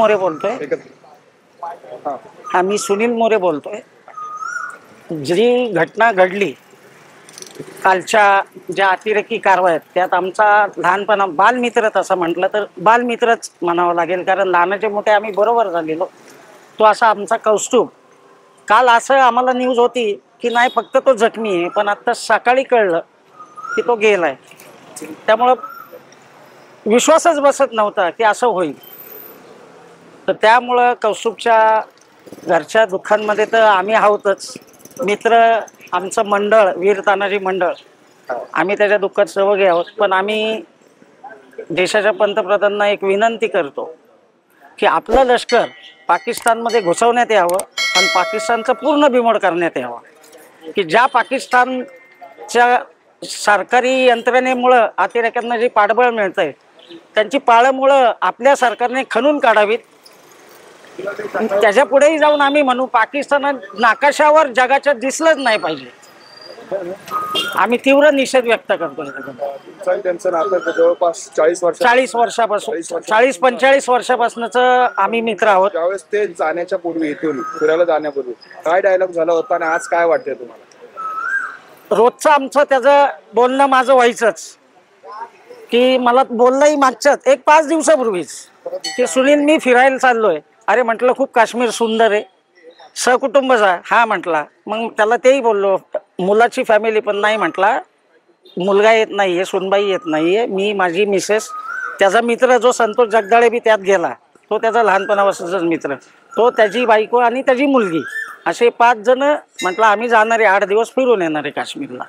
मोरे बोलतोय. मी सुनील मोरे बोलतोय. जी घटना घडली कालच्या ज्या अतिरेकी कारवाया आहेत त्यात आमचा लहानपणा बालमित्र तसं म्हटलं तर बालमित्रच म्हणावं लागेल, कारण लहानाचे मोठे आम्ही बरोबर झालेलो. तो असा आमचा कौस्तुभ. काल असं आम्हाला न्यूज होती की नाही फक्त तो जखमी आहे, पण आता सकाळी कळलं की तो गेलाय. त्यामुळं विश्वासच बसत नव्हता की असं होईल. तर त्यामुळं कौस्तुभच्या घरच्या दुःखांमध्ये तर आम्ही आहोतच. मित्र आमचं मंडळ वीर तानाजी मंडळ आम्ही त्याच्या दुःखात सहभागी आहोत. पण आम्ही देशाच्या पंतप्रधानांना एक विनंती करतो की आपलं लष्कर पाकिस्तानमध्ये घुसवण्यात यावं आणि पाकिस्तानचं पूर्ण बिमोड करण्यात यावं. की ज्या पाकिस्तानच्या सरकारी यंत्रणेमुळं अतिरेक्यांना जे पाठबळ मिळतंय त्यांची पाळंमुळं आपल्या सरकारने खणून काढावीत. त्याच्या पुढेही जाऊन आम्ही म्हणू पाकिस्तान नाकाशावर जगाच्या दिसलंच नाही पाहिजे. आम्ही तीव्र निषेध व्यक्त करतो. त्यांचं नातं जवळपास 40 वर्षापासून 40-45 वर्षापासूनच आम्ही मित्र आहोत. त्यावेळेस ते जाण्याच्या पूर्वी इथून फिरायला जाण्यापूर्वी काय डायलॉग झाला होता आणि आज काय वाटतंय तुम्हाला? रोजचं आमचं त्याचं बोलणं माझं व्हायचंच की मला बोललंही मागच्याच 1-5 दिवसापूर्वीच की सुनील मी फिरायला चाललोय. अरे म्हटलं खूप काश्मीर सुंदर आहे, सहकुटुंब जा. हा म्हटला. मग त्याला तेही बोललो मुलाची फॅमिली, पण नाही म्हटला मुलगा येत नाहीये, सुनबाई येत नाहीये, मी माझी मिसेस. त्याचा मित्र जो संतोष जगदाळे बी त्यात गेला, तो त्याचा लहानपणापासूनचाच मित्र, तो त्याची बायको आणि त्याची मुलगी असे 5 जण म्हटलं आम्ही जाणार आहे 8 दिवस फिरून येणार आहे काश्मीरला.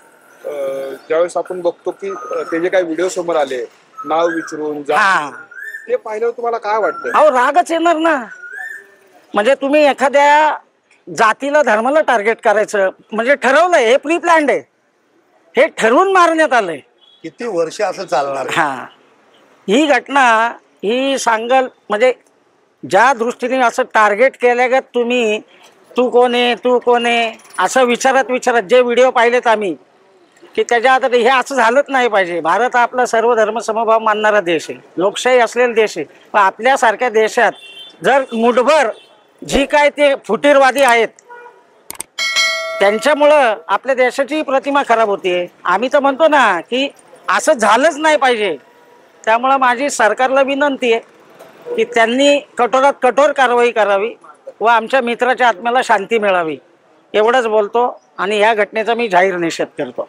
ज्यावेळेस आपण बघतो की ते जे काही व्हिडिओ समोर आले नाव विचारून ते पाहिल्यावर तुम्हाला काय वाटतं? अहो रागच येणार ना. म्हणजे तुम्ही एखाद्या जातीला धर्माला टार्गेट करायचं म्हणजे ठरवलंय, हे प्री प्लॅन्ड आहे, हे ठरवून मारण्यात आलंय. किती वर्ष असं चालणार? ही घटना ही सांगल म्हणजे ज्या दृष्टीने असं टार्गेट केल्यागत तुम्ही तू कोण आहे तू कोण आहे असं विचारत जे व्हिडिओ पाहिलेत आम्ही की त्याच्या आता हे असं झालंच नाही पाहिजे. भारत हा आपला सर्व धर्म समभाव मानणारा देश आहे, लोकशाही असलेला देश आहे. पण आपल्यासारख्या देशात जर मुठभर जी काय ते फुटीरवादी आहेत त्यांच्यामुळं आपल्या देशाची प्रतिमा खराब होते. आम्ही तर म्हणतो ना की असं झालंच नाही पाहिजे. त्यामुळं माझी सरकारला विनंती आहे की त्यांनी कठोरात कठोर कारवाई करावी व आमच्या मित्राच्या आत्म्याला शांती मिळावी. एवढंच बोलतो आणि या घटनेचा मी जाहीर निषेध करतो.